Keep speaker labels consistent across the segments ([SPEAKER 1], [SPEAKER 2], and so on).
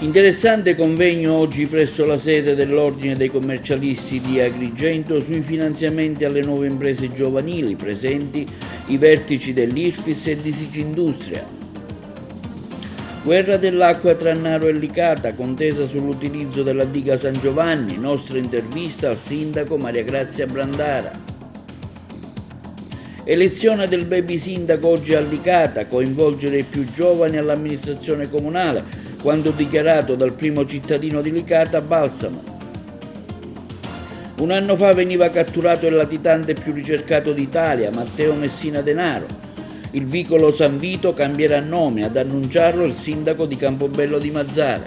[SPEAKER 1] Interessante convegno oggi presso la sede dell'Ordine dei Commercialisti di Agrigento sui finanziamenti alle nuove imprese giovanili, presenti i vertici dell'IRFIS e di Sicindustria. Guerra dell'acqua tra Naro e Licata, contesa sull'utilizzo della diga San Giovanni, nostra intervista al sindaco Maria Grazia Brandara. Elezione del baby sindaco oggi a Licata, coinvolgere i più giovani all'amministrazione comunale, quando dichiarato dal primo cittadino di Licata, Balsamo. Un anno fa veniva catturato il latitante più ricercato d'Italia, Matteo Messina Denaro. Il vicolo San Vito cambierà nome, ad annunciarlo il sindaco di Campobello di Mazara.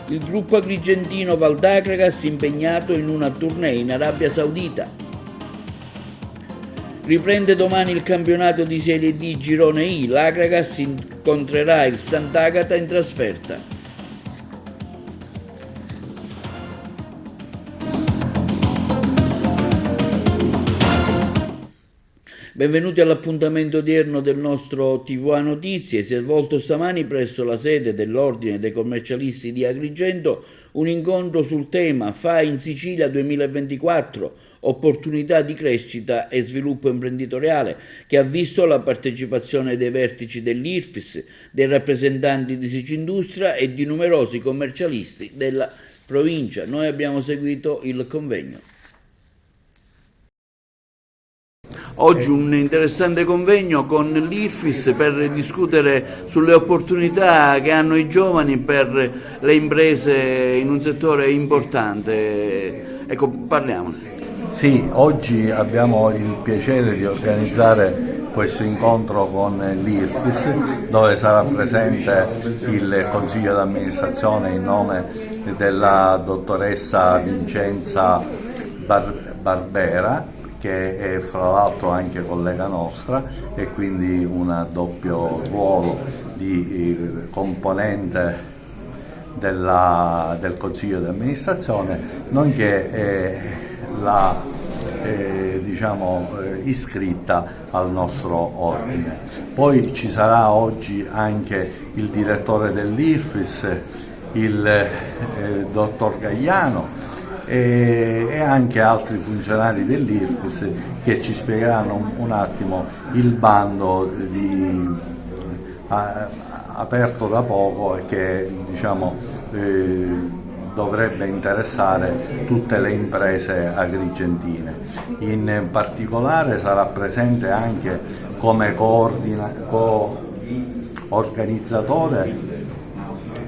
[SPEAKER 1] Il gruppo agrigentino Valdacragas impegnato in una tournée in Arabia Saudita. Riprende domani il campionato di Serie D Girone I, l'Agragas incontrerà il Sant'Agata in trasferta. Benvenuti all'appuntamento odierno del nostro TVA Notizie. Si è svolto stamani presso la sede dell'Ordine dei Commercialisti di Agrigento un incontro sul tema FAI in Sicilia 2024, opportunità di crescita e sviluppo imprenditoriale, che ha visto la partecipazione dei vertici dell'IRFIS, dei rappresentanti di Sicindustria e di numerosi commercialisti della provincia. Noi abbiamo seguito il convegno. Oggi un interessante convegno con l'IRFIS per discutere sulle opportunità che hanno i giovani per le imprese in un settore importante. Ecco, parliamone.
[SPEAKER 2] Sì, oggi abbiamo il piacere di organizzare questo incontro con l'IRFIS, dove sarà presente il Consiglio d'amministrazione in nome della dottoressa Vincenza Barbera, che è fra l'altro anche collega nostra e quindi un doppio ruolo di componente del Consiglio di amministrazione, nonché iscritta al nostro ordine. Poi ci sarà oggi anche il direttore dell'IRFIS, il dottor Gagliano, e anche altri funzionari dell'IRFIS che ci spiegheranno un attimo il bando aperto da poco e che dovrebbe interessare tutte le imprese agrigentine. In particolare sarà presente anche come organizzatore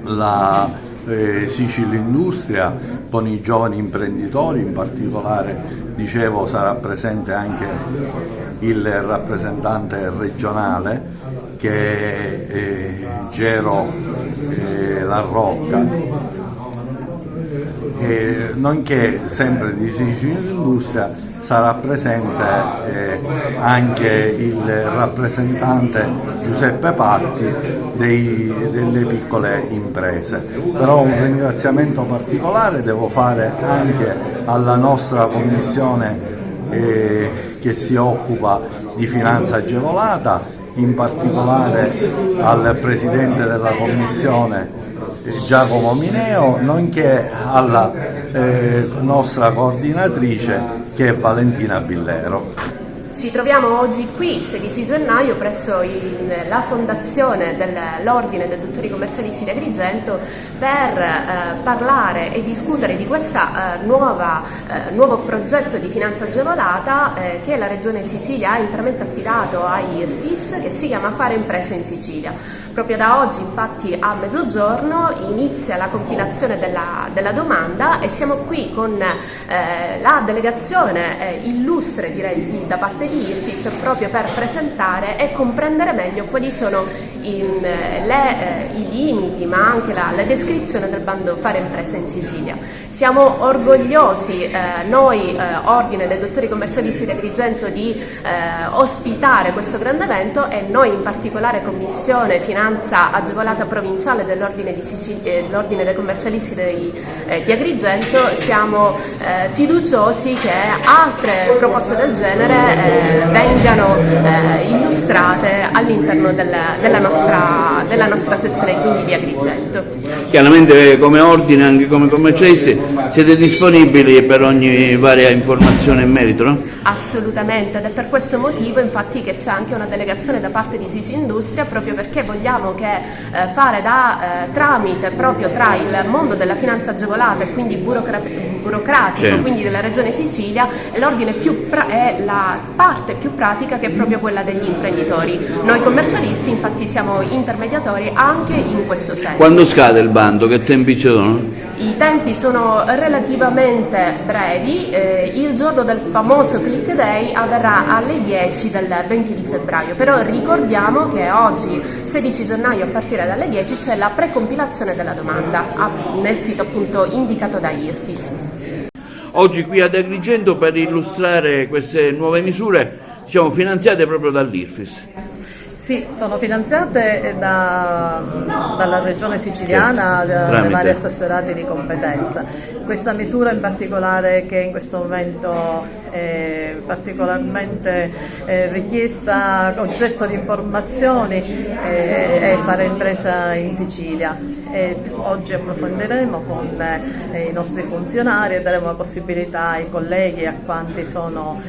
[SPEAKER 2] la Sicilindustria con i giovani imprenditori. In particolare, dicevo, sarà presente anche il rappresentante regionale che è Gero La Rocca, nonché sempre di Sicilindustria sarà presente anche il rappresentante Giuseppe Patti delle piccole imprese. Però un ringraziamento particolare devo fare anche alla nostra commissione che si occupa di finanza agevolata, in particolare al presidente della commissione Giacomo Mineo, nonché alla nostra coordinatrice che è Valentina Billero.
[SPEAKER 3] Ci troviamo oggi qui, 16 gennaio, presso la fondazione dell'Ordine dei Dottori Commercialisti di Agrigento per parlare e discutere di questa nuovo progetto di finanza agevolata che la Regione Sicilia ha interamente affidato a IRFIS, che si chiama Fare Imprese in Sicilia. Proprio da oggi, infatti, a mezzogiorno inizia la compilazione della domanda e siamo qui con la delegazione illustre, direi, da parte di IRFIS, proprio per presentare e comprendere meglio quali sono i limiti, ma anche la descrizione del bando Fare Imprese in Sicilia. Siamo orgogliosi, noi Ordine dei Dottori Commercialisti di Agrigento, di ospitare questo grande evento, e noi in particolare Commissione Finanza Agevolata Provinciale dell'Ordine dei Commercialisti di Agrigento siamo fiduciosi che altre proposte del genere vengano illustrate all'interno della nostra nostra sezione quindi di Agrigento.
[SPEAKER 1] Chiaramente come ordine, anche come commercialisti, siete disponibili per ogni varia informazione in merito, no?
[SPEAKER 3] Assolutamente, ed è per questo motivo infatti che c'è anche una delegazione da parte di Sisi Industria, proprio perché vogliamo che fare da tramite proprio tra il mondo della finanza agevolata e quindi burocratico, quindi della Regione Sicilia, e l'ordine è la parte più pratica, che è proprio quella degli imprenditori. Noi commercialisti infatti siamo intermediatori anche in questo senso.
[SPEAKER 1] Quando scade il bando? Che tempi ci sono?
[SPEAKER 3] I tempi sono relativamente brevi, il giorno del famoso Click Day avverrà alle 10 del 20 di febbraio, però ricordiamo che oggi, 16 gennaio, a partire dalle 10 c'è la precompilazione della domanda nel sito appunto indicato da IRFIS.
[SPEAKER 1] Oggi qui ad Agrigento per illustrare queste nuove misure, diciamo, finanziate proprio dall'IRFIS.
[SPEAKER 4] Sì, sono finanziate dalla Regione Siciliana, dai vari assessorati di competenza. Questa misura in particolare, che in questo momento è particolarmente richiesta, oggetto di informazioni, è fare impresa in Sicilia. Oggi approfondiremo con i nostri funzionari e daremo la possibilità ai colleghi e a quanti sono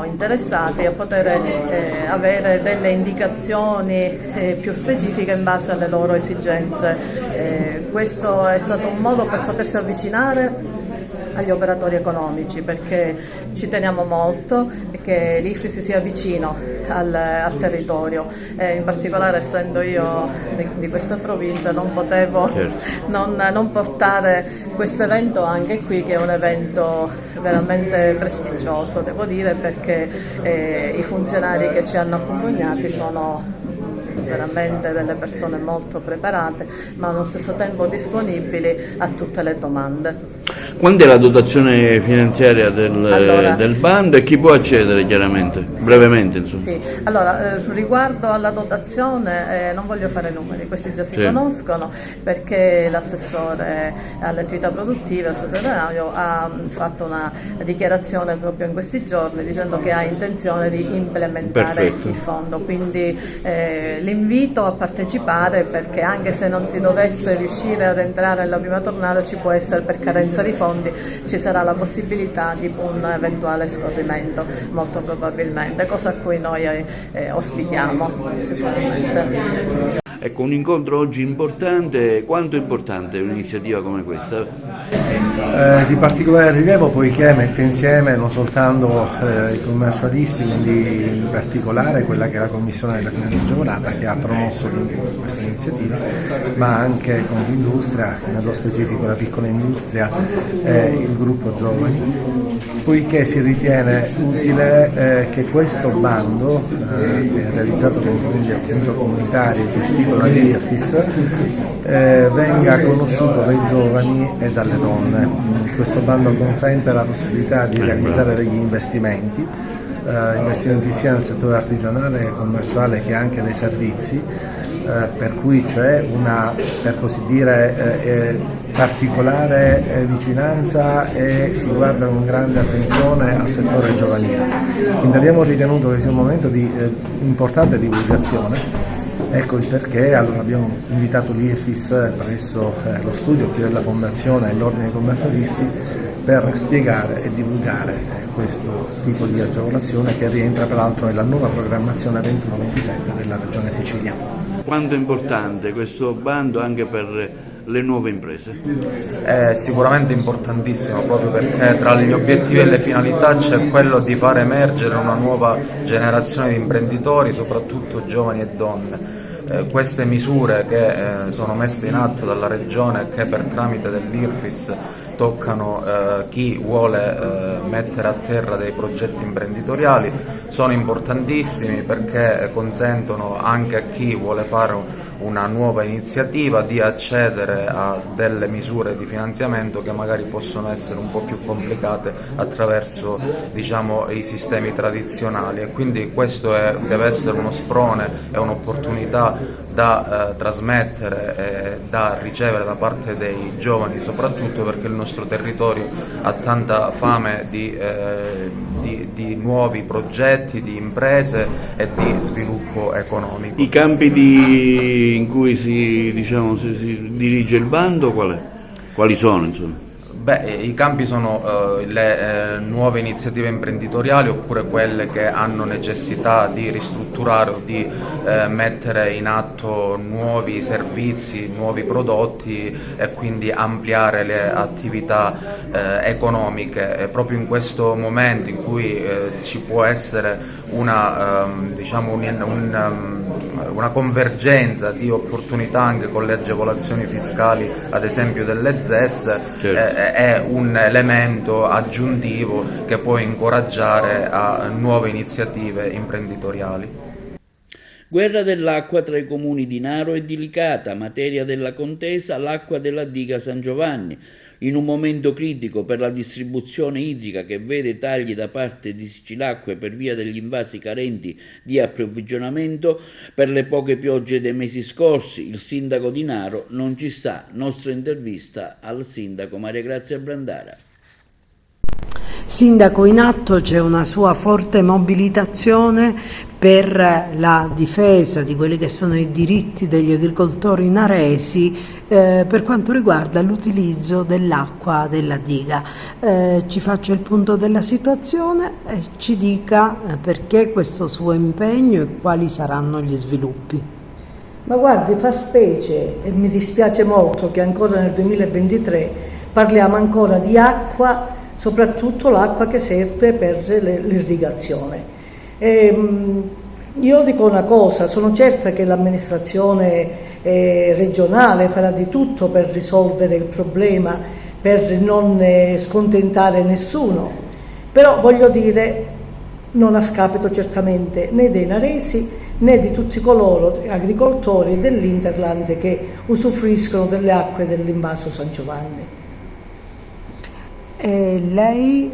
[SPEAKER 4] interessati a poter avere delle indicazioni più specifiche in base alle loro esigenze. Questo è stato un modo per potersi avvicinare agli operatori economici, perché ci teniamo molto che l'IRFIS sia vicino al territorio, in particolare essendo io di questa provincia non potevo non portare questo evento anche qui, che è un evento veramente prestigioso, devo dire, perché i funzionari che ci hanno accompagnati sono veramente delle persone molto preparate, ma allo stesso tempo disponibili a tutte le domande.
[SPEAKER 1] Quando è la dotazione finanziaria del bando e chi può accedere, chiaramente? Brevemente, insomma.
[SPEAKER 4] Sì, allora riguardo alla dotazione non voglio fare numeri, questi già si conoscono, perché l'assessore alle attività produttive, il sottosegretario, ha fatto una dichiarazione proprio in questi giorni dicendo che ha intenzione di implementare il fondo, quindi l'invito a partecipare, perché anche se non si dovesse riuscire ad entrare nella prima tornata, ci può essere, per carenza di fondi, ci sarà la possibilità di un eventuale scorrimento, molto probabilmente, cosa a cui noi auspichiamo sicuramente.
[SPEAKER 1] Ecco, un incontro oggi importante. Quanto importante è un'iniziativa come questa?
[SPEAKER 5] Di particolare rilievo, poiché mette insieme non soltanto i commercialisti, quindi in particolare quella che è la Commissione della Finanza Agevolata, che ha promosso questa iniziativa, ma anche Confindustria, nello specifico la piccola industria e il gruppo giovani, poiché si ritiene utile che questo bando, che è realizzato con fondi appunto comunitari e gestito dall'IRFIS, venga conosciuto dai giovani e dalle donne. Questo bando consente la possibilità di realizzare degli investimenti sia nel settore artigianale e commerciale che anche dei servizi, per cui c'è una, per così dire, particolare vicinanza e si guarda con grande attenzione al settore giovanile. Quindi abbiamo ritenuto che sia un momento di importante divulgazione. Ecco il perché allora abbiamo invitato l'IRFIS presso lo studio qui della Fondazione e l'Ordine dei Commercialisti per spiegare e divulgare questo tipo di agevolazione, che rientra peraltro nella nuova programmazione 21-27 della Regione Sicilia.
[SPEAKER 1] Quanto è importante questo bando anche per le nuove imprese?
[SPEAKER 6] È sicuramente importantissimo, proprio perché tra gli obiettivi e le finalità c'è quello di far emergere una nuova generazione di imprenditori, soprattutto giovani e donne. Queste misure che sono messe in atto dalla Regione e che per tramite dell'IRFIS toccano chi vuole mettere a terra dei progetti imprenditoriali sono importantissimi, perché consentono anche a chi vuole fare una nuova iniziativa di accedere a delle misure di finanziamento che magari possono essere un po' più complicate attraverso, diciamo, i sistemi tradizionali, e quindi questo deve essere uno sprone e un'opportunità da trasmettere e da ricevere da parte dei giovani, soprattutto perché il nostro territorio ha tanta fame di nuovi progetti, di imprese e di sviluppo economico.
[SPEAKER 1] I campi in cui si dirige il bando quali sono, insomma?
[SPEAKER 6] I campi sono le nuove iniziative imprenditoriali, oppure quelle che hanno necessità di ristrutturare o di mettere in atto nuovi servizi, nuovi prodotti e quindi ampliare le attività economiche. Proprio in questo momento in cui ci può essere una convergenza di opportunità anche con le agevolazioni fiscali, ad esempio delle ZES, certo, è un elemento aggiuntivo che può incoraggiare a nuove iniziative imprenditoriali.
[SPEAKER 1] Guerra dell'acqua tra i comuni di Naro e di Licata, materia della contesa, l'acqua della diga San Giovanni. In un momento critico per la distribuzione idrica che vede tagli da parte di Sicilacque per via degli invasi carenti di approvvigionamento per le poche piogge dei mesi scorsi, il sindaco di Naro non ci sta. Nostra intervista al sindaco Maria Grazia Brandara.
[SPEAKER 7] Sindaco, in atto c'è una sua forte mobilitazione per la difesa di quelli che sono i diritti degli agricoltori naresi per quanto riguarda l'utilizzo dell'acqua della diga. Ci faccia il punto della situazione e ci dica perché questo suo impegno e quali saranno gli sviluppi.
[SPEAKER 4] Ma guardi, fa specie e mi dispiace molto che ancora nel 2023 parliamo ancora di acqua, soprattutto l'acqua che serve per l'irrigazione. Io dico una cosa, sono certa che l'amministrazione regionale farà di tutto per risolvere il problema, per non scontentare nessuno, però voglio dire, non a scapito certamente né dei naresi né di tutti coloro, agricoltori dell'Interland, che usufruiscono delle acque dell'invaso San Giovanni.
[SPEAKER 7] E lei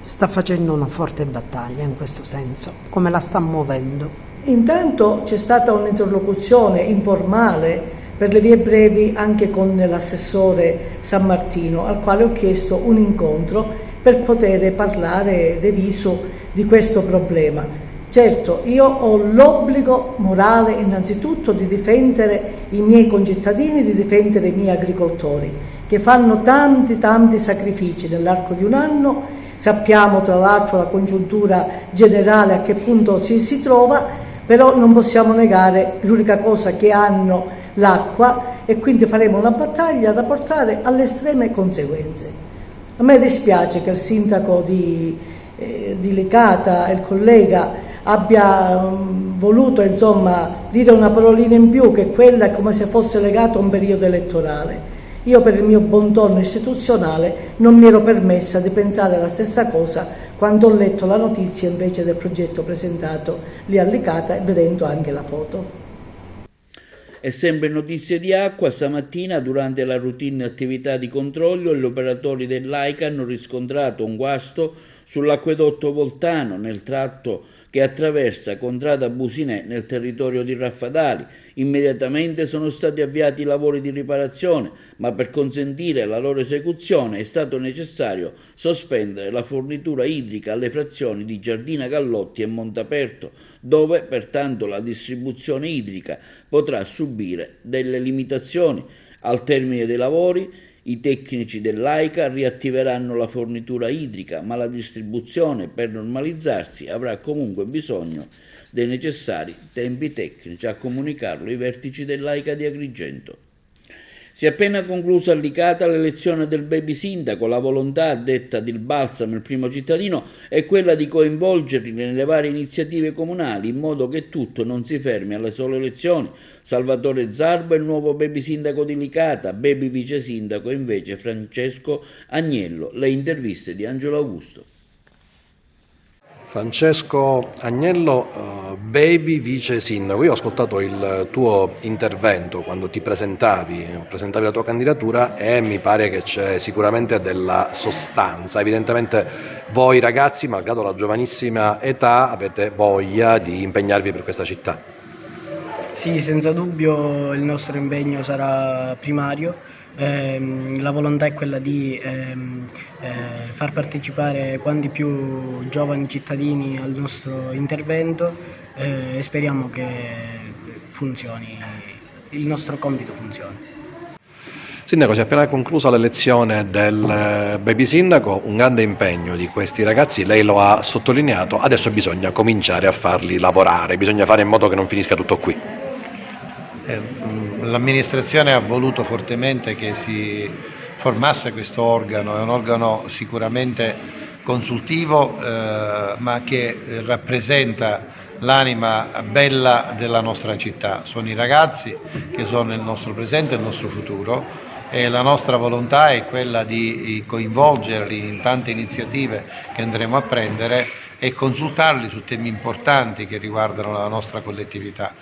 [SPEAKER 7] sta facendo una forte battaglia in questo senso, come la sta muovendo?
[SPEAKER 4] Intanto c'è stata un'interlocuzione informale per le vie brevi anche con l'assessore San Martino, al quale ho chiesto un incontro per poter parlare de viso di questo problema. Certo, io ho l'obbligo morale innanzitutto di difendere i miei concittadini, di difendere i miei agricoltori, che fanno tanti sacrifici nell'arco di un anno. Sappiamo tra l'altro la congiuntura generale a che punto si trova, però non possiamo negare l'unica cosa che hanno, l'acqua, e quindi faremo una battaglia da portare alle estreme conseguenze. A me dispiace che il sindaco di Licata, il collega, abbia voluto dire una parolina in più, che quella è come se fosse legata a un periodo elettorale. Io, per il mio buon tono istituzionale, non mi ero permessa di pensare la stessa cosa quando ho letto la notizia invece del progetto presentato lì a Licata, e vedendo anche la foto.
[SPEAKER 1] E sempre notizie di acqua, stamattina durante la routine attività di controllo gli operatori dell'AICA hanno riscontrato un guasto sull'acquedotto Voltano nel tratto che attraversa Contrada Businè nel territorio di Raffadali. Immediatamente sono stati avviati i lavori di riparazione, ma per consentire la loro esecuzione è stato necessario sospendere la fornitura idrica alle frazioni di Giardina Gallotti e Montaperto, dove pertanto la distribuzione idrica potrà subire delle limitazioni. Al termine dei lavori i tecnici dell'AICA riattiveranno la fornitura idrica, ma la distribuzione, per normalizzarsi, avrà comunque bisogno dei necessari tempi tecnici, a comunicarlo i vertici dell'AICA di Agrigento. Si è appena conclusa a Licata l'elezione del baby sindaco. La volontà, detta del Balsamo, il primo cittadino, è quella di coinvolgerli nelle varie iniziative comunali in modo che tutto non si fermi alle sole elezioni. Salvatore Zarbo è il nuovo baby sindaco di Licata, baby vice sindaco invece Francesco Agnello. Le interviste di Angelo Augusto.
[SPEAKER 8] Francesco Agnello, baby vice sindaco. Io ho ascoltato il tuo intervento quando ti presentavi la tua candidatura e mi pare che c'è sicuramente della sostanza. Evidentemente voi ragazzi, malgrado la giovanissima età, avete voglia di impegnarvi per questa città.
[SPEAKER 9] Sì, senza dubbio il nostro impegno sarà primario. La volontà è quella di far partecipare quanti più giovani cittadini al nostro intervento e speriamo che funzioni, il nostro compito funzioni.
[SPEAKER 8] Sindaco, si è appena conclusa l'elezione del baby sindaco, un grande impegno di questi ragazzi, lei lo ha sottolineato, adesso bisogna cominciare a farli lavorare, bisogna fare in modo che non finisca tutto qui.
[SPEAKER 10] L'amministrazione ha voluto fortemente che si formasse questo organo, è un organo sicuramente consultivo ma che rappresenta l'anima bella della nostra città. Sono i ragazzi che sono il nostro presente e il nostro futuro e la nostra volontà è quella di coinvolgerli in tante iniziative che andremo a prendere e consultarli su temi importanti che riguardano la nostra collettività.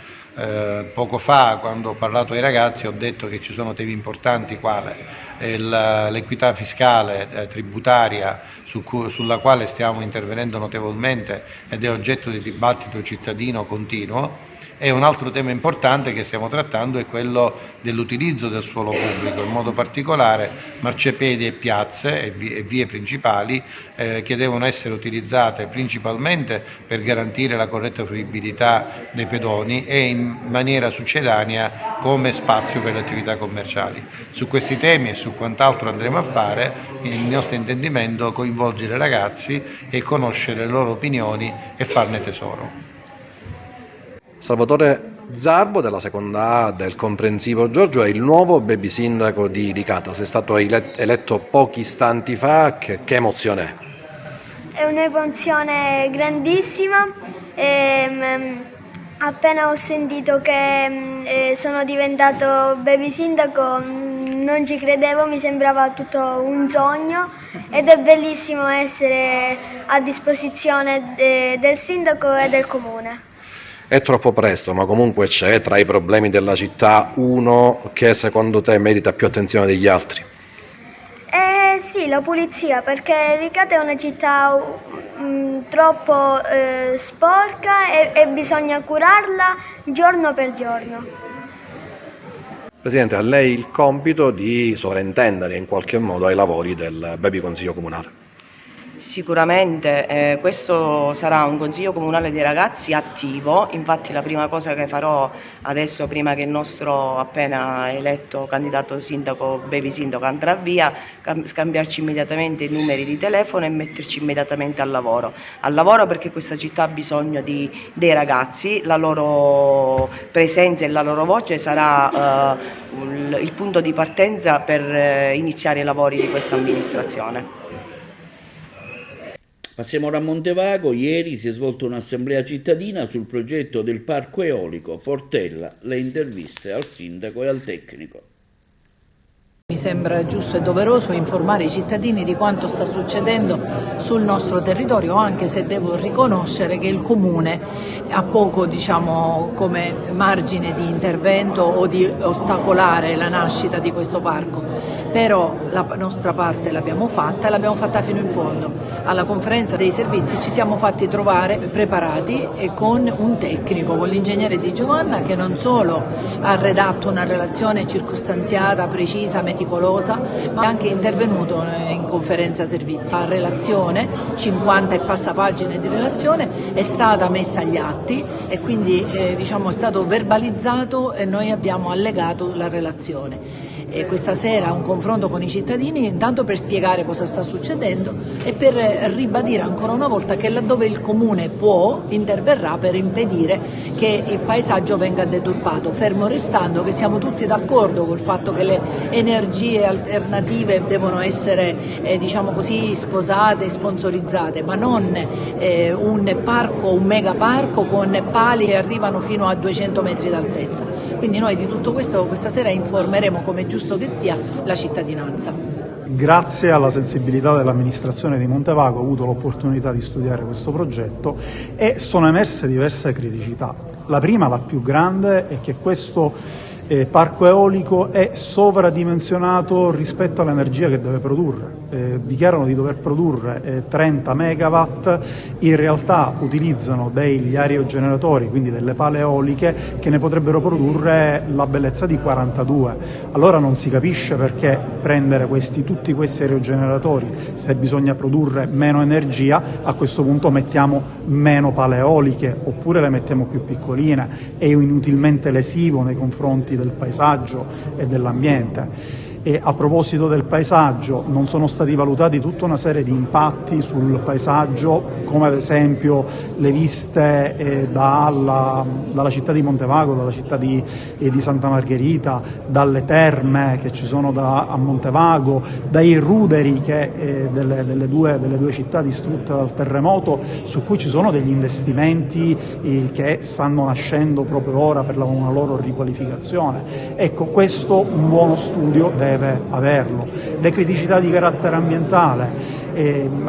[SPEAKER 10] Poco fa, quando ho parlato ai ragazzi, ho detto che ci sono temi importanti quale l'equità fiscale tributaria sulla quale stiamo intervenendo notevolmente ed è oggetto di dibattito cittadino continuo. E un altro tema importante che stiamo trattando è quello dell'utilizzo del suolo pubblico, in modo particolare marciapiedi e piazze e vie principali che devono essere utilizzate principalmente per garantire la corretta fruibilità dei pedoni e in maniera succedanea come spazio per le attività commerciali. Su questi temi e su quant'altro andremo a fare, il nostro intendimento è coinvolgere i ragazzi e conoscere le loro opinioni e farne tesoro.
[SPEAKER 8] Salvatore Zarbo della seconda A del comprensivo Giorgio è il nuovo baby sindaco di Licata, sei stato eletto pochi istanti fa, che emozione è?
[SPEAKER 11] È un'emozione grandissima, appena ho sentito che sono diventato baby sindaco non ci credevo, mi sembrava tutto un sogno ed è bellissimo essere a disposizione del sindaco e del comune.
[SPEAKER 8] È troppo presto, ma comunque c'è tra i problemi della città uno che secondo te merita più attenzione degli altri?
[SPEAKER 11] Sì, la pulizia, perché Licata è una città troppo sporca e bisogna curarla giorno per giorno.
[SPEAKER 8] Presidente, a lei il compito di sovrintendere in qualche modo ai lavori del Baby Consiglio Comunale.
[SPEAKER 12] Sicuramente questo sarà un consiglio comunale dei ragazzi attivo, infatti la prima cosa che farò adesso, prima che il nostro appena eletto candidato sindaco, baby sindaco, andrà via, scambiarci immediatamente i numeri di telefono e metterci immediatamente al lavoro perché questa città ha bisogno dei ragazzi, la loro presenza e la loro voce sarà il punto di partenza per iniziare i lavori di questa amministrazione.
[SPEAKER 1] Passiamo ora a Montevago. Ieri si è svolta un'assemblea cittadina sul progetto del parco eolico Portella, le interviste al sindaco e al tecnico.
[SPEAKER 13] Mi sembra giusto e doveroso informare i cittadini di quanto sta succedendo sul nostro territorio, anche se devo riconoscere che il Comune ha poco, come margine di intervento o di ostacolare la nascita di questo parco. Però la nostra parte l'abbiamo fatta e l'abbiamo fatta fino in fondo. Alla conferenza dei servizi ci siamo fatti trovare preparati e con un tecnico, con l'ingegnere Di Giovanna, che non solo ha redatto una relazione circostanziata, precisa, meticolosa, ma è anche intervenuto in conferenza servizi. La relazione, 50 e passa pagine di relazione, è stata messa agli atti e quindi è stato verbalizzato e noi abbiamo allegato la relazione. E questa sera un confronto con i cittadini, intanto per spiegare cosa sta succedendo e per ribadire ancora una volta che laddove il Comune può interverrà per impedire che il paesaggio venga deturpato, fermo restando che siamo tutti d'accordo col fatto che le energie alternative devono essere sposate e sponsorizzate, ma non un parco, un megaparco con pali che arrivano fino a 200 metri d'altezza. Quindi noi di tutto questo questa sera informeremo, come è giusto che sia, la cittadinanza.
[SPEAKER 14] Grazie alla sensibilità dell'amministrazione di Montevago ho avuto l'opportunità di studiare questo progetto e sono emerse diverse criticità. La prima, la più grande, è che questo parco eolico è sovradimensionato rispetto all'energia che deve produrre. Dichiarano di dover produrre 30 megawatt, in realtà utilizzano degli aerogeneratori, quindi delle pale eoliche, che ne potrebbero produrre la bellezza di 42. Allora non si capisce perché prendere tutti questi aerogeneratori, se bisogna produrre meno energia, a questo punto mettiamo meno pale eoliche, oppure le mettiamo più piccoline. È inutilmente lesivo nei confronti del paesaggio e dell'ambiente. E a proposito del paesaggio, non sono stati valutati tutta una serie di impatti sul paesaggio, come ad esempio le viste dalla città di Montevago, dalla città di Santa Margherita, dalle terme che ci sono a Montevago, dai ruderi delle due città distrutte dal terremoto, su cui ci sono degli investimenti che stanno nascendo proprio ora per una loro riqualificazione. Ecco, questo un buono studio deve averlo. Le criticità di carattere ambientale,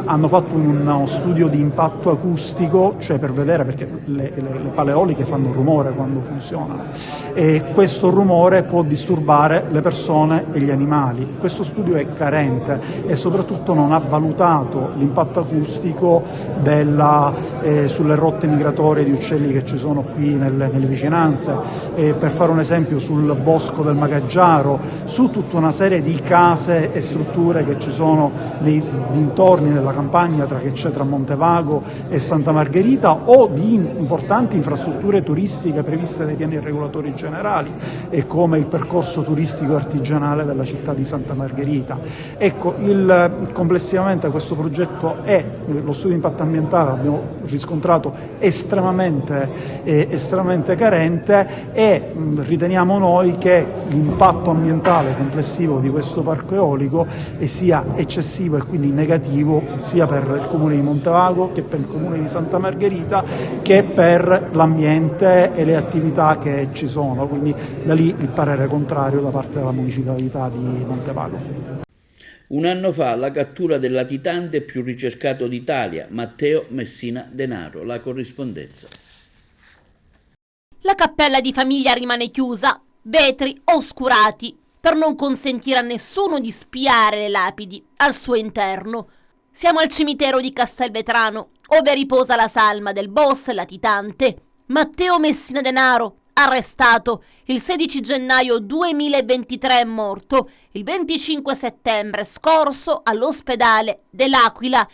[SPEAKER 14] hanno fatto uno studio di impatto acustico, cioè per vedere, perché le pale eoliche fanno rumore quando funzionano, e questo rumore può disturbare le persone e gli animali. Questo studio è carente e soprattutto non ha valutato l'impatto acustico sulle rotte migratorie di uccelli che ci sono qui nelle vicinanze, per fare un esempio sul bosco del Magaggiaro, su tutta una serie di case e strutture che ci sono nei dintorni della campagna che c'è tra Montevago e Santa Margherita, o di importanti infrastrutture turistiche previste dai piani regolatori generali, come il percorso turistico artigianale della città di Santa Margherita. Ecco, complessivamente questo progetto lo studio di impatto ambientale, l'abbiamo riscontrato estremamente carente, e riteniamo noi che l'impatto ambientale complessivo di questo parco eolico sia eccessivo e quindi negativo sia per il comune di Montevago che per il comune di Santa Margherita, che per l'ambiente e le attività che ci sono, quindi da lì il parere contrario da parte della municipalità di Montevago.
[SPEAKER 1] Un anno fa la cattura del latitante più ricercato d'Italia, Matteo Messina Denaro. La corrispondenza.
[SPEAKER 15] La cappella di famiglia rimane chiusa, vetri oscurati, per non consentire a nessuno di spiare le lapidi al suo interno. Siamo al cimitero di Castelvetrano, ove riposa la salma del boss latitante Matteo Messina Denaro, arrestato il 16 gennaio 2023 e morto il 25 settembre scorso all'ospedale dell'Aquila.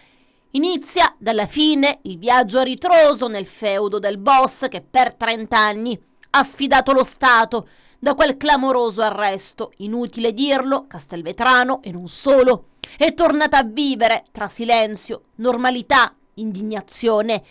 [SPEAKER 15] Inizia dalla fine il viaggio a ritroso nel feudo del boss che per 30 anni ha sfidato lo Stato da quel clamoroso arresto. Inutile dirlo, Castelvetrano, e non solo, è tornata a vivere tra silenzio, normalità, indignazione.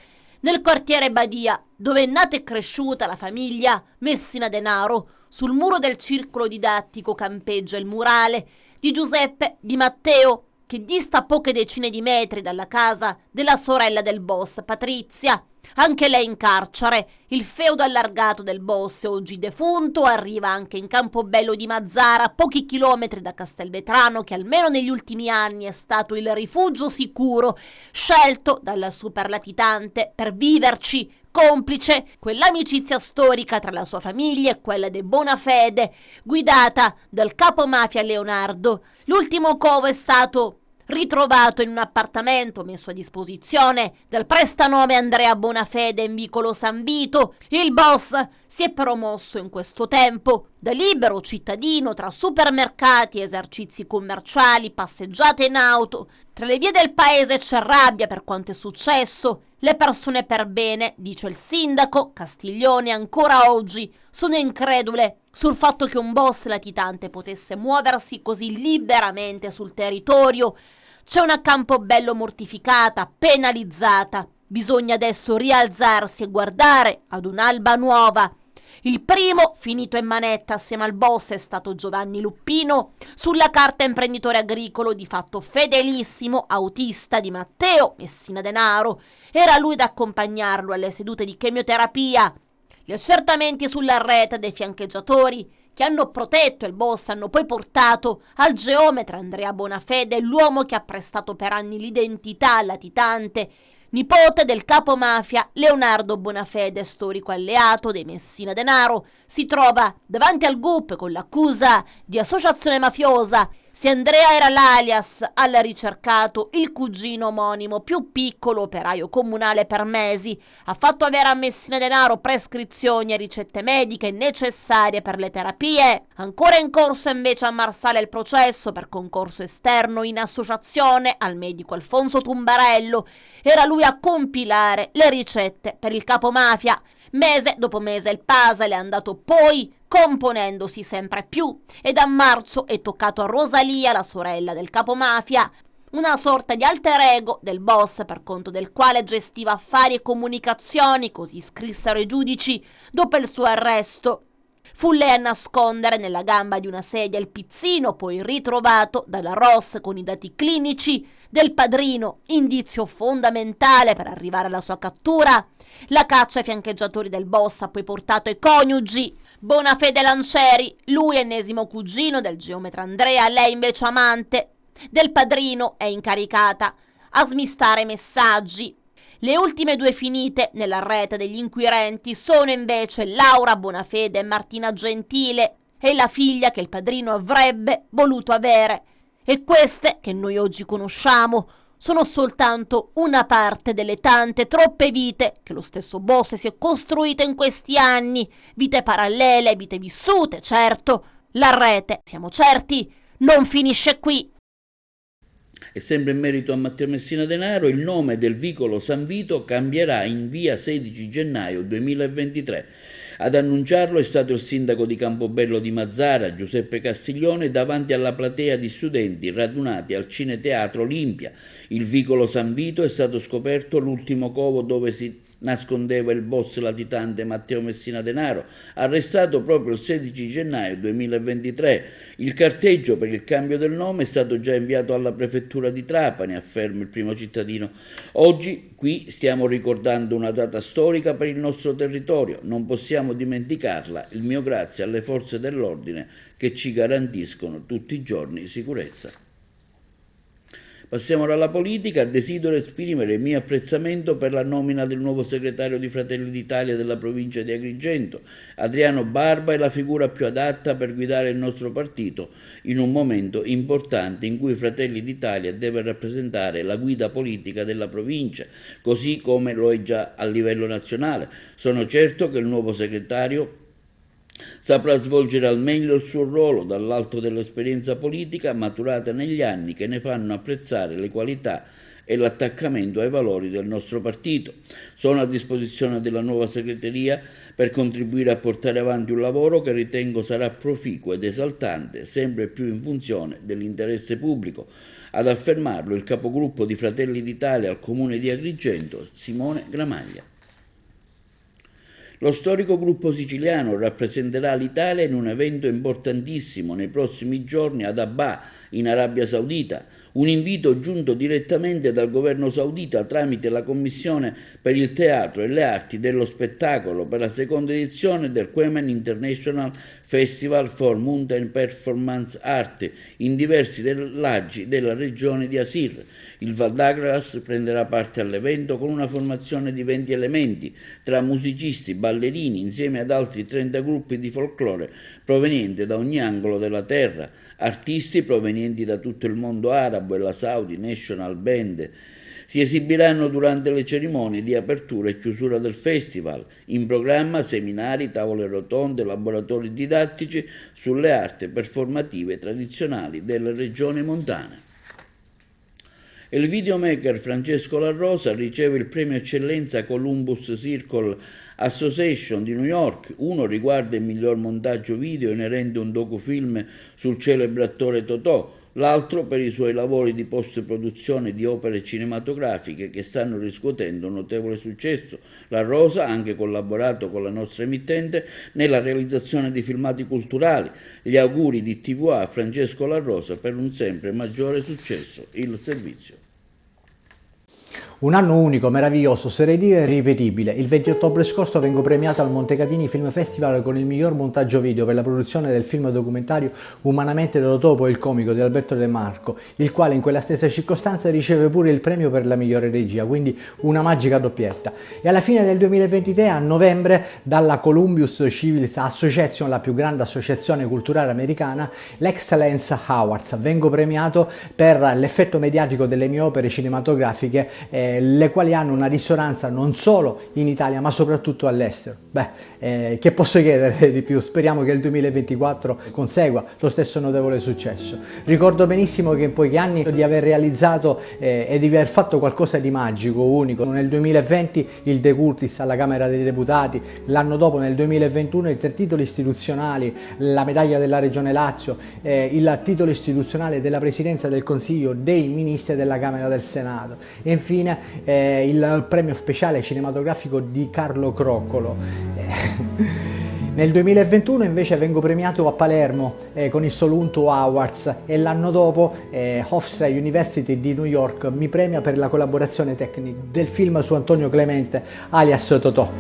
[SPEAKER 15] Nel quartiere Badia, dove è nata e cresciuta la famiglia Messina Denaro, sul muro del circolo didattico campeggia il murale di Giuseppe Di Matteo, che dista poche decine di metri dalla casa della sorella del boss, Patrizia. Anche lei in carcere. Il feudo allargato del boss, oggi defunto, arriva anche in Campobello di Mazzara, a pochi chilometri da Castelvetrano, che almeno negli ultimi anni è stato il rifugio sicuro scelto dal superlatitante per viverci, complice quell'amicizia storica tra la sua famiglia e quella dei Bonafede, guidata dal capomafia Leonardo. L'ultimo covo è stato ritrovato in un appartamento messo a disposizione dal prestanome Andrea Bonafede in vicolo San Vito. Il boss si è promosso in questo tempo da libero cittadino tra supermercati, esercizi commerciali, passeggiate in auto. Tra le vie del paese c'è rabbia per quanto è successo. Le persone per bene, dice il sindaco Castiglione, ancora oggi sono incredule sul fatto che un boss latitante potesse muoversi così liberamente sul territorio. C'è una Campobello mortificata, penalizzata. Bisogna adesso rialzarsi e guardare ad un'alba nuova. Il primo, finito in manetta assieme al boss, è stato Giovanni Luppino, sulla carta imprenditore agricolo, di fatto fedelissimo, autista di Matteo Messina Denaro. Era lui ad accompagnarlo alle sedute di chemioterapia. Gli accertamenti sulla rete dei fiancheggiatori che hanno protetto il boss hanno poi portato al geometra Andrea Bonafede, l'uomo che ha prestato per anni l'identità al latitante. nipote del capo mafia Leonardo Bonafede, storico alleato dei Messina Denaro, si trova davanti al GUP con l'accusa di associazione mafiosa. Se Andrea era l'alias, ha ricercato il cugino omonimo più piccolo, operaio comunale per mesi, ha fatto avere a Messina Denaro prescrizioni e ricette mediche necessarie per le terapie. Ancora in corso invece a Marsala il processo per concorso esterno in associazione al medico Alfonso Tumbarello. Era lui a compilare le ricette per il capomafia. Mese dopo mese il puzzle è andato poi componendosi sempre più ed a marzo è toccato a Rosalia, la sorella del capomafia, una sorta di alter ego del boss per conto del quale gestiva affari e comunicazioni, così scrissero i giudici dopo il suo arresto. Fu lei a nascondere nella gamba di una sedia il pizzino, poi ritrovato dalla ROS con i dati clinici del padrino, indizio fondamentale per arrivare alla sua cattura. La caccia ai fiancheggiatori del boss ha poi portato i coniugi Bonafede Lancieri, lui ennesimo cugino del geometra Andrea, lei invece amante del padrino, è incaricata a smistare i messaggi. Le ultime due finite nella rete degli inquirenti sono invece Laura Bonafede e Martina Gentile, e la figlia che il padrino avrebbe voluto avere. E queste, che noi oggi conosciamo, sono soltanto una parte delle tante, troppe vite che lo stesso boss si è costruito in questi anni, vite parallele, vite vissute, certo. La rete, siamo certi, non finisce qui.
[SPEAKER 1] E sempre in merito a Matteo Messina Denaro, il nome del vicolo San Vito cambierà in via 16 gennaio 2023. Ad annunciarlo è stato il sindaco di Campobello di Mazzara, Giuseppe Castiglione, davanti alla platea di studenti radunati al Cineteatro Olimpia. Il vicolo San Vito è stato scoperto l'ultimo covo dove si nascondeva il boss latitante Matteo Messina Denaro, arrestato proprio il 16 gennaio 2023. Il carteggio per il cambio del nome è stato già inviato alla prefettura di Trapani, afferma il primo cittadino. Oggi qui stiamo ricordando una data storica per il nostro territorio, non possiamo dimenticarla. Il mio grazie alle forze dell'ordine che ci garantiscono tutti i giorni sicurezza. Passiamo alla politica. Desidero esprimere il mio apprezzamento per la nomina del nuovo segretario di Fratelli d'Italia della provincia di Agrigento. Adriano Barba è la figura più adatta per guidare il nostro partito in un momento importante in cui Fratelli d'Italia deve rappresentare la guida politica della provincia, così come lo è già a livello nazionale. Sono certo che il nuovo segretario saprà svolgere al meglio il suo ruolo dall'alto dell'esperienza politica maturata negli anni, che ne fanno apprezzare le qualità e l'attaccamento ai valori del nostro partito. Sono a disposizione della nuova segreteria per contribuire a portare avanti un lavoro che ritengo sarà proficuo ed esaltante, sempre più in funzione dell'interesse pubblico. Ad affermarlo il capogruppo di Fratelli d'Italia al Comune di Agrigento, Simone Gramaglia. Lo storico gruppo siciliano rappresenterà l'Italia in un evento importantissimo nei prossimi giorni ad Abha, in Arabia Saudita, un invito giunto direttamente dal governo saudita tramite la Commissione per il Teatro e le Arti dello Spettacolo per la seconda edizione del Quemen International Festival for Mountain Performance Art in diversi villaggi della regione di Asir. Il Val d'Agras prenderà parte all'evento con una formazione di 20 elementi tra musicisti, ballerini, insieme ad altri 30 gruppi di folklore provenienti da ogni angolo della terra, artisti provenienti da tutto il mondo arabo e la Saudi National Band. Si esibiranno durante le cerimonie di apertura e chiusura del festival. In programma seminari, tavole rotonde, laboratori didattici sulle arti performative tradizionali delle regioni montane. Il videomaker Francesco La Rosa riceve il premio eccellenza Columbus Circle Association di New York. Uno riguarda il miglior montaggio video inerente a un docufilm sul celebre attore Totò, l'altro per i suoi lavori di post-produzione di opere cinematografiche che stanno riscuotendo un notevole successo. La Rosa ha anche collaborato con la nostra emittente nella realizzazione di filmati culturali. Gli auguri di TVA a Francesco La Rosa per un sempre maggiore successo. Il servizio.
[SPEAKER 16] Un anno unico, meraviglioso, sereno e irripetibile. Il 20 ottobre scorso vengo premiato al Montecatini Film Festival con il miglior montaggio video per la produzione del film documentario Umanamente dello Topo e il comico di Alberto De Marco, il quale in quella stessa circostanza riceve pure il premio per la migliore regia, quindi una magica doppietta. E alla fine del 2023, a novembre, dalla Columbus Civil Association, la più grande associazione culturale americana, l'Excellence Awards. Vengo premiato per l'effetto mediatico delle mie opere cinematografiche, le quali hanno una risonanza non solo in Italia ma soprattutto all'estero. Che posso chiedere di più? Speriamo che il 2024 consegua lo stesso notevole successo. Ricordo benissimo che in pochi anni di aver realizzato e di aver fatto qualcosa di magico, unico. Nel 2020 il De Curtis alla Camera dei Deputati, l'anno dopo nel 2021 i 3 titoli istituzionali, la medaglia della Regione Lazio, il titolo istituzionale della Presidenza del Consiglio dei Ministri della Camera del Senato e infine il premio speciale cinematografico di Carlo Croccolo. Nel 2021 invece vengo premiato a Palermo con il Solunto Awards e l'anno dopo Hofstra University di New York mi premia per la collaborazione tecnica del film su Antonio Clemente alias Totò.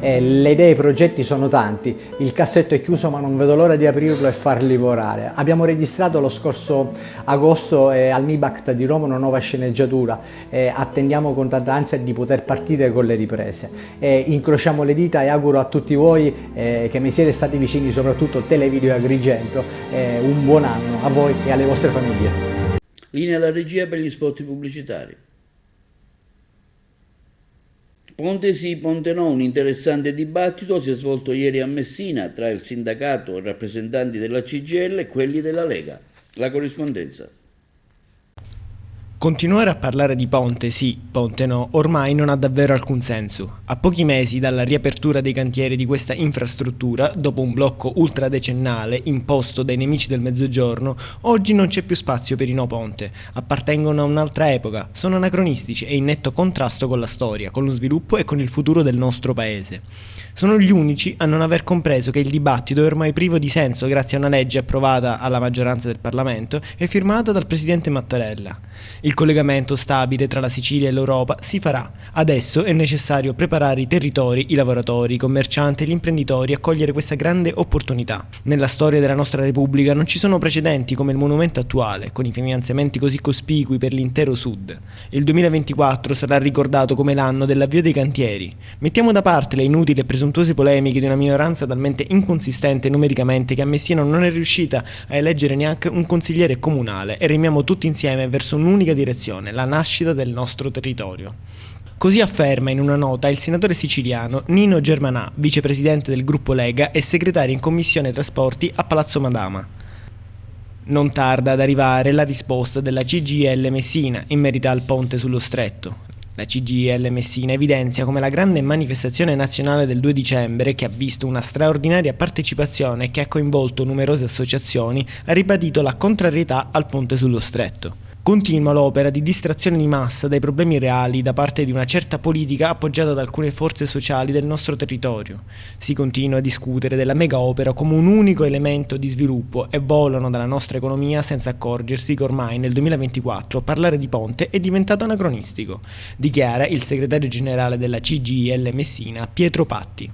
[SPEAKER 16] Le idee e i progetti sono tanti, il cassetto è chiuso ma non vedo l'ora di aprirlo e farli volare. Abbiamo registrato lo scorso agosto al MIBACT di Roma una nuova sceneggiatura, attendiamo con tanta ansia di poter partire con le riprese. Incrociamo le dita e auguro a tutti voi che mi siete stati vicini, soprattutto Televideo e Agrigento, un buon anno a voi e alle vostre famiglie.
[SPEAKER 1] Linea alla regia per gli spot pubblicitari. Ponte sì, ponte no, un interessante dibattito si è svolto ieri a Messina tra il sindacato, i rappresentanti della CGIL e quelli della Lega. La corrispondenza.
[SPEAKER 17] Continuare a parlare di ponte sì, ponte no, ormai non ha davvero alcun senso. A pochi mesi dalla riapertura dei cantieri di questa infrastruttura, dopo un blocco ultradecennale imposto dai nemici del Mezzogiorno, oggi non c'è più spazio per i no ponte. Appartengono a un'altra epoca, sono anacronistici e in netto contrasto con la storia, con lo sviluppo e con il futuro del nostro paese. Sono gli unici a non aver compreso che il dibattito è ormai privo di senso grazie a una legge approvata alla maggioranza del Parlamento e firmata dal presidente Mattarella. Il collegamento stabile tra la Sicilia e l'Europa si farà. Adesso è necessario preparare i territori, i lavoratori, i commercianti e gli imprenditori a cogliere questa grande opportunità. Nella storia della nostra Repubblica non ci sono precedenti come il monumento attuale, con i finanziamenti così cospicui per l'intero Sud. Il 2024 sarà ricordato come l'anno dell'avvio dei cantieri. Mettiamo da parte le inutili e presuntuose polemiche di una minoranza talmente inconsistente numericamente che a Messina non è riuscita a eleggere neanche un consigliere comunale e remiamo tutti insieme verso un'unica direzione, la nascita del nostro territorio. Così afferma in una nota il senatore siciliano Nino Germanà, vicepresidente del gruppo Lega e segretario in commissione trasporti a Palazzo Madama. Non tarda ad arrivare la risposta della CGIL Messina in merito al ponte sullo Stretto. La CGIL Messina evidenzia come la grande manifestazione nazionale del 2 dicembre, che ha visto una straordinaria partecipazione e che ha coinvolto numerose associazioni, ha ribadito la contrarietà al ponte sullo Stretto. Continua l'opera di distrazione di massa dai problemi reali da parte di una certa politica appoggiata da alcune forze sociali del nostro territorio. Si continua a discutere della mega opera come un unico elemento di sviluppo e volano dalla nostra economia senza accorgersi che ormai nel 2024 parlare di ponte è diventato anacronistico, dichiara il segretario generale della CGIL Messina, Pietro Patti.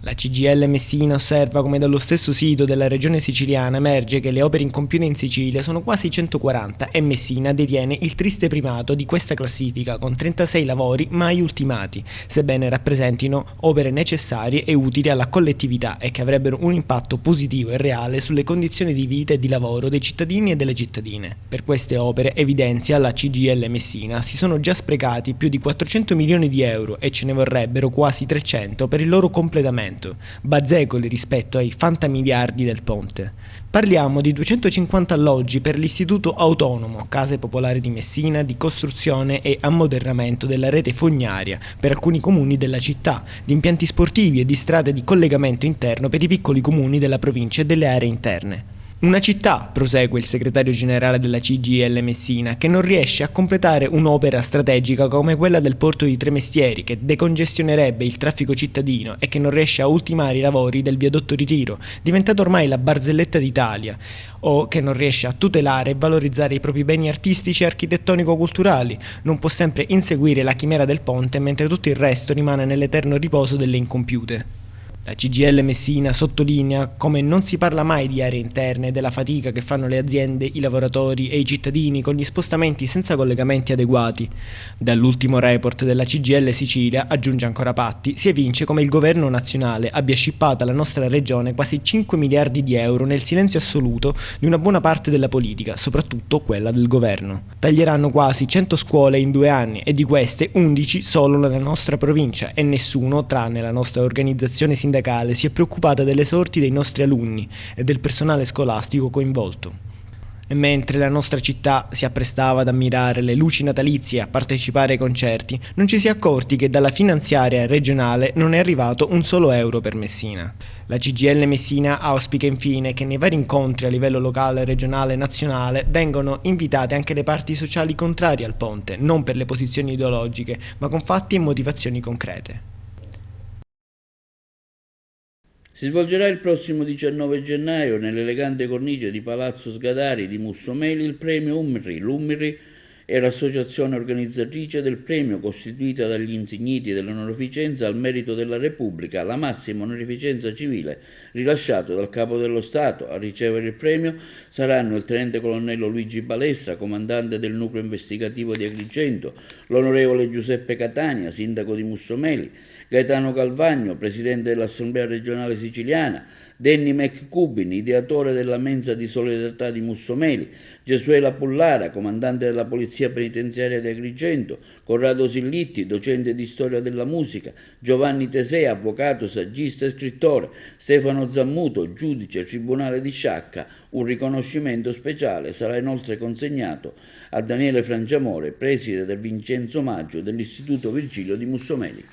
[SPEAKER 17] La CGIL Messina osserva come dallo stesso sito della regione siciliana emerge che le opere incompiute in Sicilia sono quasi 140 e Messina detiene il triste primato di questa classifica con 36 lavori mai ultimati, sebbene rappresentino opere necessarie e utili alla collettività e che avrebbero un impatto positivo e reale sulle condizioni di vita e di lavoro dei cittadini e delle cittadine. Per queste opere, evidenzia la CGIL Messina, si sono già sprecati più di 400 milioni di euro e ce ne vorrebbero quasi 300 per il loro completamento, bazzecoli rispetto ai fantamiliardi del ponte. Parliamo di 250 alloggi per l'Istituto Autonomo, Case Popolari di Messina, di costruzione e ammodernamento della rete fognaria per alcuni comuni della città, di impianti sportivi e di strade di collegamento interno per i piccoli comuni della provincia e delle aree interne. Una città, prosegue il segretario generale della CGIL Messina, che non riesce a completare un'opera strategica come quella del porto di Tremestieri, che decongestionerebbe il traffico cittadino, e che non riesce a ultimare i lavori del viadotto Ritiro, diventato ormai la barzelletta d'Italia, o che non riesce a tutelare e valorizzare i propri beni artistici e architettonico-culturali, non può sempre inseguire la chimera del ponte mentre tutto il resto rimane nell'eterno riposo delle incompiute. La CGIL Messina sottolinea come non si parla mai di aree interne, della fatica che fanno le aziende, i lavoratori e i cittadini con gli spostamenti senza collegamenti adeguati. Dall'ultimo report della CGIL Sicilia, aggiunge ancora Patti, si evince come il governo nazionale abbia scippato alla nostra regione quasi 5 miliardi di euro nel silenzio assoluto di una buona parte della politica, soprattutto quella del governo. Taglieranno quasi 100 scuole in 2 anni e di queste 11 solo nella nostra provincia e nessuno, tranne la nostra organizzazione sindacale, si è preoccupata delle sorti dei nostri alunni e del personale scolastico coinvolto. E mentre la nostra città si apprestava ad ammirare le luci natalizie e a partecipare ai concerti, non ci si è accorti che dalla finanziaria regionale non è arrivato un solo euro per Messina. La CGIL Messina auspica infine che nei vari incontri a livello locale, regionale e nazionale vengano invitate anche le parti sociali contrarie al ponte, non per le posizioni ideologiche, ma con fatti e motivazioni concrete.
[SPEAKER 1] Si svolgerà il prossimo 19 gennaio nell'elegante cornice di Palazzo Sgadari di Mussomeli il premio UMRI. L'UMRI è l'associazione organizzatrice del premio costituita dagli insigniti dell'onorificenza al merito della Repubblica, la massima onorificenza civile rilasciato dal Capo dello Stato. A ricevere il premio saranno il tenente colonnello Luigi Balestra, comandante del nucleo investigativo di Agrigento, l'onorevole Giuseppe Catania, sindaco di Mussomeli, Gaetano Calvagno, presidente dell'Assemblea regionale siciliana, Denny McCubin, ideatore della mensa di solidarietà di Mussomeli, Gesuela Pullara, comandante della Polizia Penitenziaria di Agrigento, Corrado Sillitti, docente di storia della musica, Giovanni Tesea, avvocato, saggista e scrittore, Stefano Zammuto, giudice Tribunale di Sciacca. Un riconoscimento speciale sarà inoltre consegnato a Daniele Frangiamore, preside del Vincenzo Maggio dell'Istituto Virgilio di Mussomeli.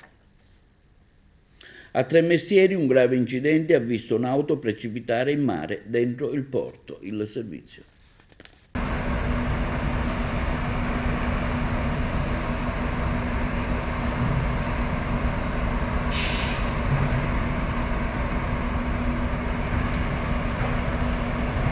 [SPEAKER 1] A Tremestieri un grave incidente ha visto un'auto precipitare in mare dentro il porto. Il servizio.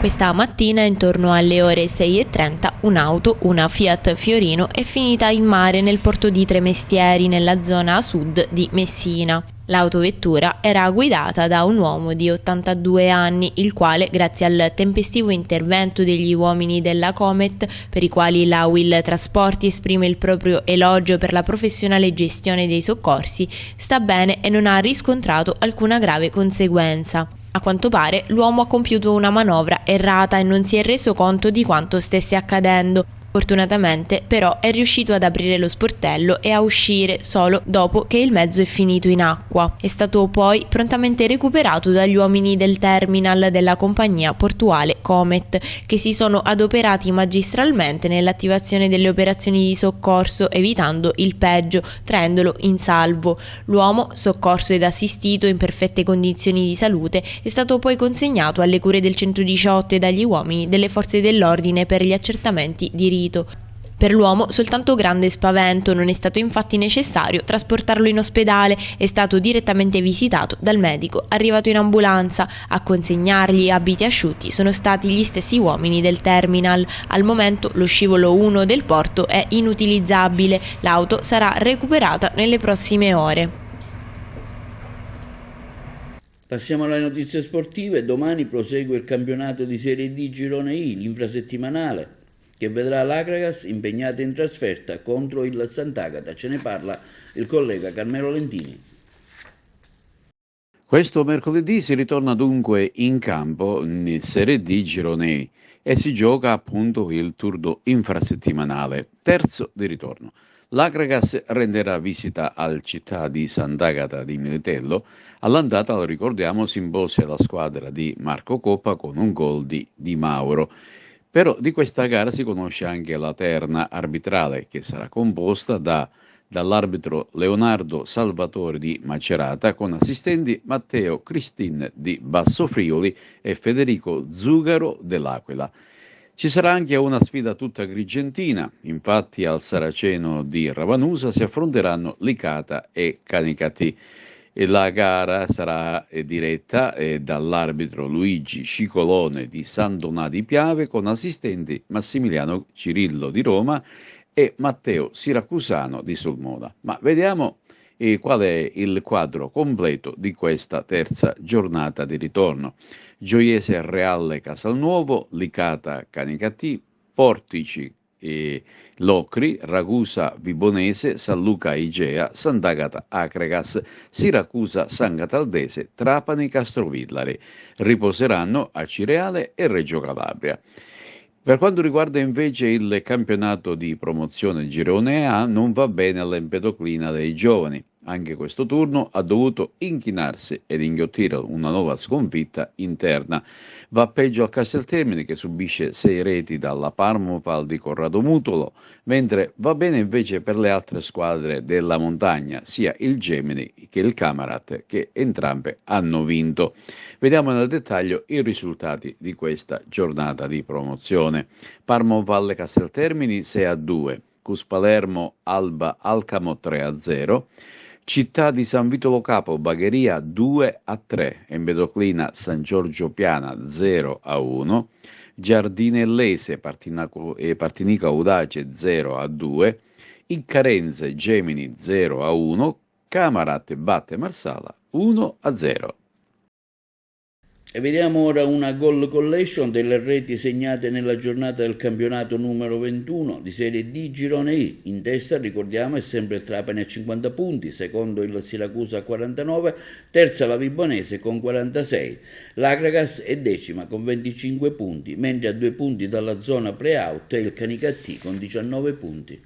[SPEAKER 18] Questa mattina, intorno alle ore 6:30, un'auto, una Fiat Fiorino, è finita in mare nel porto di Tremestieri, nella zona sud di Messina. L'autovettura era guidata da un uomo di 82 anni, il quale, grazie al tempestivo intervento degli uomini della Comet, per i quali la Will Trasporti esprime il proprio elogio per la professionale gestione dei soccorsi, sta bene e non ha riscontrato alcuna grave conseguenza. A quanto pare l'uomo ha compiuto una manovra errata e non si è reso conto di quanto stesse accadendo. Fortunatamente però è riuscito ad aprire lo sportello e a uscire solo dopo che il mezzo è finito in acqua. È stato poi prontamente recuperato dagli uomini del terminal della compagnia portuale Comet, che si sono adoperati magistralmente nell'attivazione delle operazioni di soccorso, evitando il peggio, traendolo in salvo. L'uomo, soccorso ed assistito in perfette condizioni di salute, è stato poi consegnato alle cure del 118 e dagli uomini delle forze dell'ordine per gli accertamenti di rito. Per l'uomo soltanto grande spavento, non è stato infatti necessario trasportarlo in ospedale, è stato direttamente visitato dal medico arrivato in ambulanza. A consegnargli abiti asciutti sono stati gli stessi uomini del terminal. Al momento lo scivolo 1 del porto è inutilizzabile, l'auto sarà recuperata nelle prossime ore.
[SPEAKER 1] Passiamo alle notizie sportive. Domani prosegue il campionato di Serie D Girone I, l'infrasettimanale, che vedrà l'Akragas impegnata in trasferta contro il Sant'Agata. Ce ne parla il collega Carmelo Lentini.
[SPEAKER 19] Questo mercoledì si ritorna dunque in campo in Serie D Girone I e si gioca appunto il turno infrasettimanale, terzo di ritorno. L'Akragas renderà visita al città di Sant'Agata di Militello. All'andata, lo ricordiamo, si imposse la squadra di Marco Coppa con un gol di Di Mauro. Però di questa gara si conosce anche la terna arbitrale, che sarà composta da dall'arbitro Leonardo Salvatore di Macerata, con assistenti Matteo Cristin di Basso Friuli e Federico Zugaro dell'Aquila. Ci sarà anche una sfida tutta agrigentina, infatti al Saraceno di Ravanusa si affronteranno Licata e Canicattì. E la gara sarà diretta dall'arbitro Luigi Scicolone di San Donà di Piave, con assistenti Massimiliano Cirillo di Roma e Matteo Siracusano di Sulmona. Ma vediamo qual è il quadro completo di questa terza giornata di ritorno. Gioiese Reale Casalnuovo, Licata Canicattì, Portici Locri, Ragusa Vibonese, San Luca Igea, Sant'Agata Acregas, Siracusa San Cataldese, Trapani Castrovillari. Riposeranno Acireale e Reggio Calabria. Per quanto riguarda invece il campionato di promozione Girone A, non va bene all'Empedoclina dei giovani. Anche questo turno ha dovuto inchinarsi ed inghiottire una nuova sconfitta interna. Va peggio al Casteltermini, che subisce 6 reti dalla Parmofal di Corrado Mutolo, mentre va bene invece per le altre squadre della montagna, sia il Gemini che il Camarat, che entrambe hanno vinto. Vediamo nel dettaglio i risultati di questa giornata di promozione. Parmovalle Casteltermini 6-2, Cus Palermo Alba Alcamo 3-0, Città di San Vitolo Capo Bagheria 2-3, Empedoclina San Giorgio Piana 0-1, Giardinellese Partinico Audace 0-2, Iccarense Gemini 0-1, Camarat batte Marsala 1-0.
[SPEAKER 1] E vediamo ora una goal collection delle reti segnate nella giornata del campionato numero 21 di Serie D Girone I. In testa, ricordiamo, è sempre il Trapani a 50 punti, secondo il Siracusa a 49, terza la Vibonese con 46. L'Acragas è decima con 25 punti, mentre a 2 punti dalla zona pre-out è il Canicattì con 19 punti.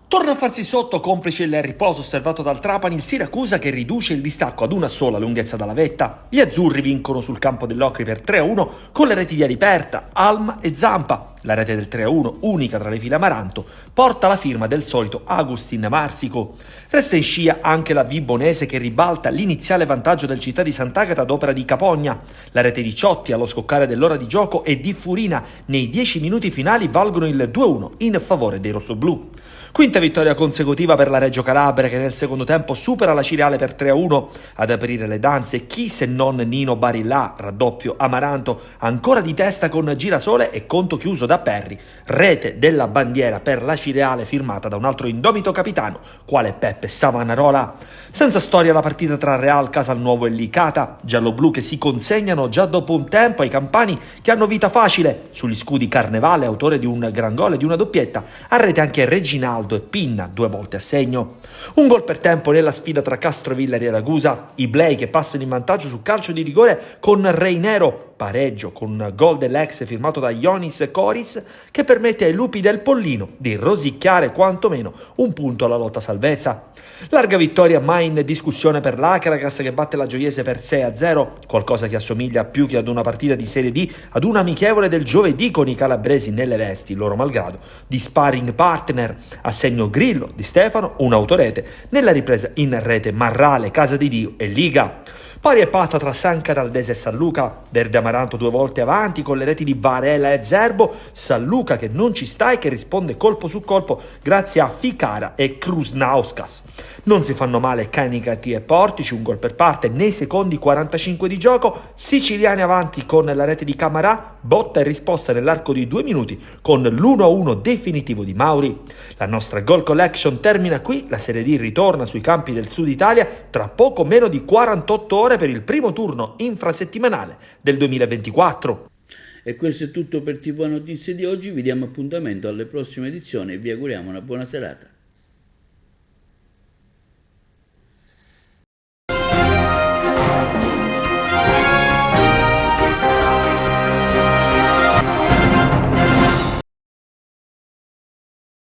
[SPEAKER 20] Torna a farsi sotto, complice il riposo osservato dal Trapani, il Siracusa che riduce il distacco ad una sola lunghezza dalla vetta. Gli azzurri vincono sul campo dell'Ocri per 3-1 con le reti di Aliperta, Alma e Zampa. La rete del 3-1, unica tra le file Amaranto, porta la firma del solito Agustin Marsico. Resta in scia anche la Vibonese che ribalta l'iniziale vantaggio del Città di Sant'Agata ad opera di Capogna. La rete di Ciotti allo scoccare dell'ora di gioco e di Furina nei 10 minuti finali valgono il 2-1 in favore dei rossoblù. Quinta vittoria consecutiva per la Reggio Calabria che nel secondo tempo supera la Cireale per 3-1. Ad aprire le danze chi se non Nino Barillà, raddoppio Amaranto, ancora di testa con Girasole e conto chiuso da Perri. Rete della bandiera per la Cireale firmata da un altro indomito capitano, quale Peppe Savanarola. Senza storia la partita tra Real Casalnuovo e Licata, gialloblu che si consegnano già dopo un tempo ai campani che hanno vita facile. Sugli scudi Carnevale, autore di un gran gol e di una doppietta, a rete anche Reginaldo e Pinna, 2 volte a segno. Un gol per tempo nella sfida tra Castrovillari e Ragusa, i Blei che passano in vantaggio su calcio di rigore con Reinero, pareggio con gol dell'ex firmato da Ionis Coris che permette ai lupi del Pollino di rosicchiare quantomeno un punto alla lotta salvezza. Larga vittoria mai in discussione per l'Acragas che batte la Gioiese per 6-0, qualcosa che assomiglia più che ad una partita di Serie D ad un amichevole del giovedì con i calabresi nelle vesti, loro malgrado, di sparring partner. A segno Grillo di Stefano, un'autorete, nella ripresa in rete Marrale, Casa di Dio e Liga. Pari e patta tra San Cataldese e San Luca, Verde Amaranto 2 volte avanti con le reti di Varela e Zerbo, San Luca che non ci sta e che risponde colpo su colpo grazie a Ficara e Krusnauskas. Non si fanno male Canicattì e Portici, un gol per parte nei secondi 45 di gioco, siciliani avanti con la rete di Camarà, botta e risposta nell'arco di 2 minuti con l'1-1 definitivo di Mauri. La nostra goal collection termina qui, la Serie D ritorna sui campi del Sud Italia tra poco meno di 48 ore per il primo turno infrasettimanale del 2024.
[SPEAKER 1] E questo è tutto per TV Notizie di oggi, vi diamo appuntamento alle prossime edizioni e vi auguriamo una buona serata.